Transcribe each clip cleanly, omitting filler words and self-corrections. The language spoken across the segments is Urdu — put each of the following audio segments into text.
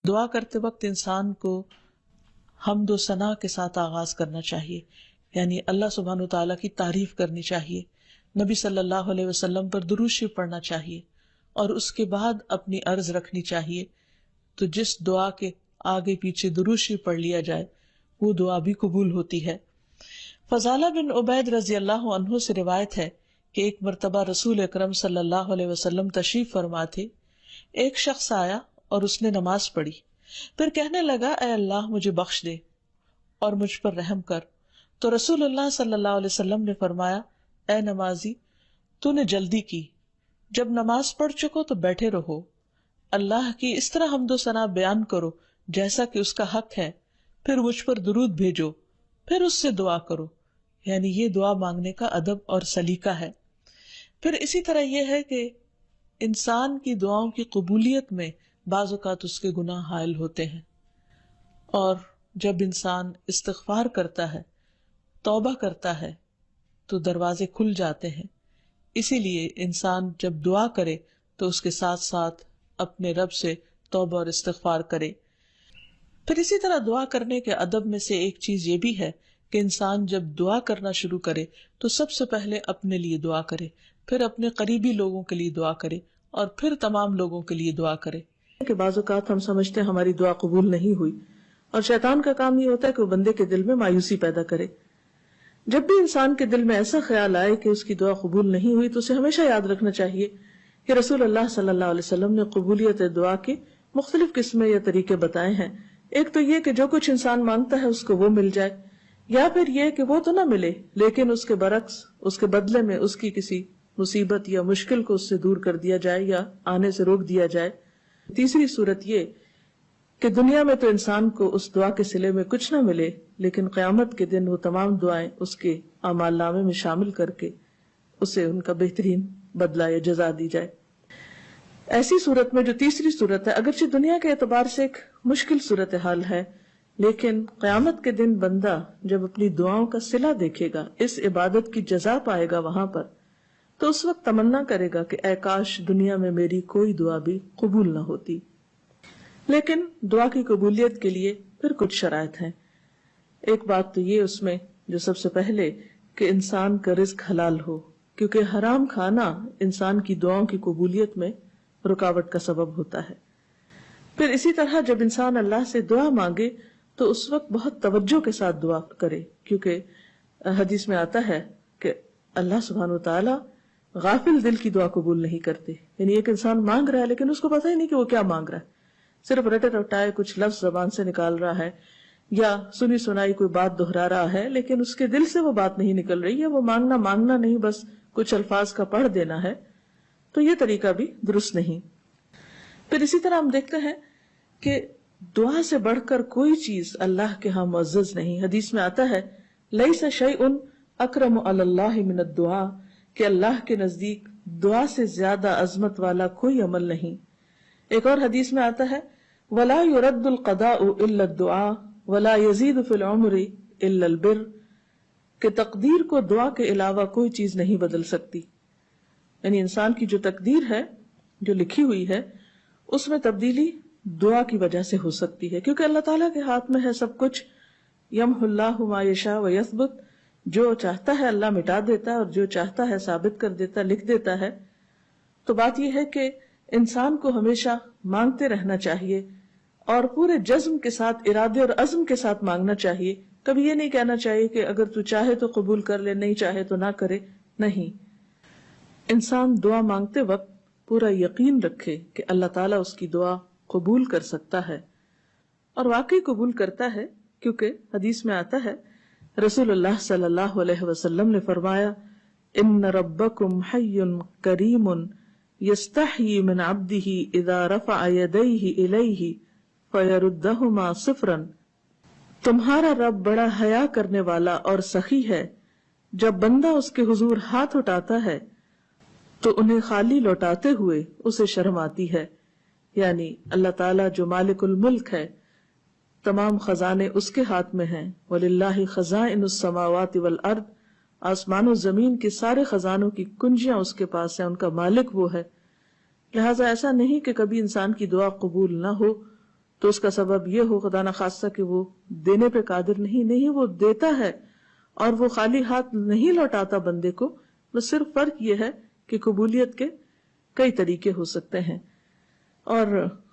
دعا کرتے وقت انسان کو حمد و ثنا کے ساتھ آغاز کرنا چاہیے، یعنی اللہ سبحانہ و تعالیٰ کی تعریف کرنی چاہیے، نبی صلی اللہ علیہ وسلم پر درود شریف پڑھنا چاہیے، اور اس کے بعد اپنی عرض رکھنی چاہیے۔ تو جس دعا کے آگے پیچھے درود شریف پڑھ لیا جائے وہ دعا بھی قبول ہوتی ہے۔ فضالہ بن عبید رضی اللہ عنہ سے روایت ہے کہ ایک مرتبہ رسول اکرم صلی اللہ علیہ وسلم تشریف فرما تھے۔ ایک شخص آیا اور اس نے نماز پڑھی، پھر کہنے لگا اے اللہ مجھے بخش دے اور مجھ پر رحم کر۔ تو رسول اللہ صلی اللہ علیہ وسلم نے فرمایا اے نمازی تو نے جلدی کی، جب نماز پڑھ چکو تو بیٹھے رہو، اللہ کی اس طرح حمد و ثنا بیان کرو جیسا کہ اس کا حق ہے، پھر مجھ پر درود بھیجو، پھر اس سے دعا کرو، یعنی یہ دعا مانگنے کا ادب اور سلیقہ ہے۔ پھر اسی طرح یہ ہے کہ انسان کی دعاؤں کی قبولیت میں بعض اوقات اس کے گناہ حائل ہوتے ہیں، اور جب انسان استغفار کرتا ہے، توبہ کرتا ہے تو دروازے کھل جاتے ہیں۔ اسی لیے انسان جب دعا کرے تو اس کے ساتھ ساتھ اپنے رب سے توبہ اور استغفار کرے۔ پھر اسی طرح دعا کرنے کے ادب میں سے ایک چیز یہ بھی ہے کہ انسان جب دعا کرنا شروع کرے تو سب سے پہلے اپنے لیے دعا کرے، پھر اپنے قریبی لوگوں کے لیے دعا کرے، اور پھر تمام لوگوں کے لیے دعا کرے۔ کہ بعض اوقات ہم سمجھتے ہیں ہماری دعا قبول نہیں ہوئی، اور شیطان کا کام یہ ہوتا ہے کہ وہ بندے کے دل میں مایوسی پیدا کرے۔ جب بھی انسان کے دل میں ایسا خیال آئے کہ اس کی دعا قبول نہیں ہوئی تو اسے ہمیشہ یاد رکھنا چاہیے کہ رسول اللہ صلی اللہ علیہ وسلم نے قبولیت دعا کی مختلف قسمیں یا طریقے بتائے ہیں۔ ایک تو یہ کہ جو کچھ انسان مانگتا ہے اس کو وہ مل جائے، یا پھر یہ کہ وہ تو نہ ملے لیکن اس کے برعکس اس کے بدلے میں اس کی کسی مصیبت یا مشکل کو اس سے دور کر دیا جائے یا آنے سے روک دیا جائے۔ تیسری صورت یہ کہ دنیا میں تو انسان کو اس دعا کے صلے میں کچھ نہ ملے، لیکن قیامت کے دن وہ تمام دعائیں اس کے اعمال نامے میں شامل کر کے اسے ان کا بہترین بدلہ یا جزا دی جائے۔ ایسی صورت میں جو تیسری صورت ہے، اگرچہ دنیا کے اعتبار سے ایک مشکل صورتحال ہے، لیکن قیامت کے دن بندہ جب اپنی دعاؤں کا صلہ دیکھے گا، اس عبادت کی جزا پائے گا وہاں پر، تو اس وقت تمنا کرے گا کہ اے کاش دنیا میں میری کوئی دعا بھی قبول نہ ہوتی۔ لیکن دعا کی قبولیت کے لیے پھر کچھ شرائط ہیں۔ ایک بات تو یہ اس میں جو سب سے پہلے کہ انسان کا رزق حلال ہو، کیونکہ حرام کھانا انسان کی دعاؤں کی قبولیت میں رکاوٹ کا سبب ہوتا ہے۔ پھر اسی طرح جب انسان اللہ سے دعا مانگے تو اس وقت بہت توجہ کے ساتھ دعا کرے، کیونکہ حدیث میں آتا ہے کہ اللہ سبحانہ و تعالی غافل دل کی دعا قبول نہیں کرتے، یعنی ایک انسان مانگ رہا ہے لیکن اس کو پتہ ہی نہیں کہ وہ کیا مانگ رہا ہے، صرف رٹے رٹائے کچھ لفظ زبان سے نکال رہا ہے یا سنی سنائی کوئی بات دہرا رہا ہے، لیکن اس کے دل سے وہ بات نہیں نکل رہی ہے، وہ مانگنا نہیں، بس کچھ الفاظ کا پڑھ دینا ہے، تو یہ طریقہ بھی درست نہیں۔ پھر اسی طرح ہم دیکھتے ہیں کہ دعا سے بڑھ کر کوئی چیز اللہ کے ہاں معزز نہیں۔ حدیث میں آتا ہے لیس شیء اکرم علی اللہ من الدعاء، کہ اللہ کے نزدیک دعا سے زیادہ عظمت والا کوئی عمل نہیں۔ ایک اور حدیث میں آتا ہے ولا يرد القضاء الا الدعاء ولا يزيد في العمر الا البر، کہ تقدیر کو دعا کے علاوہ کوئی چیز نہیں بدل سکتی، یعنی انسان کی جو تقدیر ہے جو لکھی ہوئی ہے اس میں تبدیلی دعا کی وجہ سے ہو سکتی ہے، کیونکہ اللہ تعالیٰ کے ہاتھ میں ہے سب کچھ۔ یمحو اللہ ما یشاء ویثبت، جو چاہتا ہے اللہ مٹا دیتا ہے اور جو چاہتا ہے ثابت کر دیتا ہے، لکھ دیتا ہے۔ تو بات یہ ہے کہ انسان کو ہمیشہ مانگتے رہنا چاہیے اور پورے جزم کے ساتھ، ارادے اور عزم کے ساتھ مانگنا چاہیے۔ کبھی یہ نہیں کہنا چاہیے کہ اگر تو چاہے تو قبول کر لے، نہیں چاہے تو نہ کرے، نہیں۔ انسان دعا مانگتے وقت پورا یقین رکھے کہ اللہ تعالیٰ اس کی دعا قبول کر سکتا ہے، اور واقعی قبول کرتا ہے، کیونکہ حدیث میں آتا ہے رسول اللہ صلی اللہ علیہ وسلم نے فرمایا ان ربکم حی کریم یستحیی من عبدہ اذا رفع یدیہ الیہ فیردہما صفرا، تمہارا رب بڑا حیا کرنے والا اور سخی ہے، جب بندہ اس کے حضور ہاتھ اٹھاتا ہے تو انہیں خالی لوٹاتے ہوئے اسے شرم آتی ہے۔ یعنی اللہ تعالیٰ جو مالک الملک ہے، تمام خزانے اس کے ہاتھ میں ہیں، وَلِلَّهِ خَزَائِنُ السَّمَاوَاتِ وَالْأَرْضِ، آسمان و زمین کے سارے خزانوں کی کنجیاں اس کے پاس ہیں، ان کا مالک وہ ہے۔ لہٰذا ایسا نہیں کہ کبھی انسان کی دعا قبول نہ ہو، تو اس کا سبب یہ ہو خدا نخواستہ کہ وہ دینے پہ قادر نہیں وہ دیتا ہے اور وہ خالی ہاتھ نہیں لوٹاتا بندے کو، بس صرف فرق یہ ہے کہ قبولیت کے کئی طریقے ہو سکتے ہیں. اور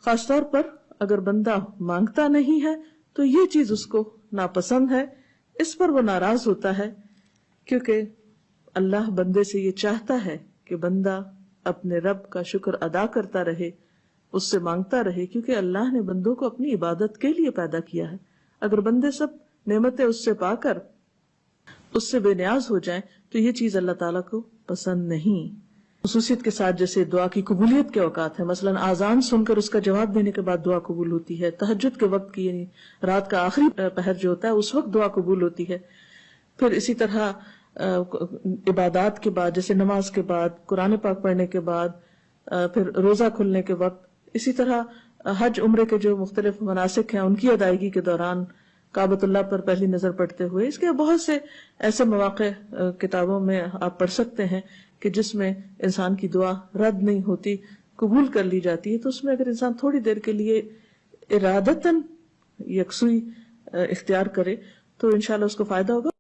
خاص طور پر اگر بندہ مانگتا نہیں ہے تو یہ چیز اس کو ناپسند ہے، اس پر وہ ناراض ہوتا ہے، کیونکہ اللہ بندے سے یہ چاہتا ہے کہ بندہ اپنے رب کا شکر ادا کرتا رہے، اس سے مانگتا رہے، کیونکہ اللہ نے بندوں کو اپنی عبادت کے لیے پیدا کیا ہے. اگر بندے سب نعمتیں اس سے پا کر اس سے بے نیاز ہو جائیں تو یہ چیز اللہ تعالیٰ کو پسند نہیں. خصوصیت کے ساتھ جیسے دعا کی قبولیت کے اوقات ہیں، مثلا آذان سن کر اس کا جواب دینے کے بعد دعا قبول ہوتی ہے، تہجد کے وقت کی یعنی رات کا آخری پہر جو ہوتا ہے اس وقت دعا قبول ہوتی ہے. پھر اسی طرح عبادات کے بعد جیسے نماز کے بعد، قرآن پاک پڑھنے کے بعد، پھر روزہ کھلنے کے وقت، اسی طرح حج عمرے کے جو مختلف مناسک ہیں ان کی ادائیگی کے دوران، کعبۃ اللہ پر پہلی نظر پڑتے ہوئے. اس کے بہت سے ایسے مواقع کتابوں میں آپ پڑھ سکتے ہیں کہ جس میں انسان کی دعا رد نہیں ہوتی، قبول کر لی جاتی ہے. تو اس میں اگر انسان تھوڑی دیر کے لیے ارادتاً یکسوئی اختیار کرے تو انشاءاللہ اس کو فائدہ ہوگا.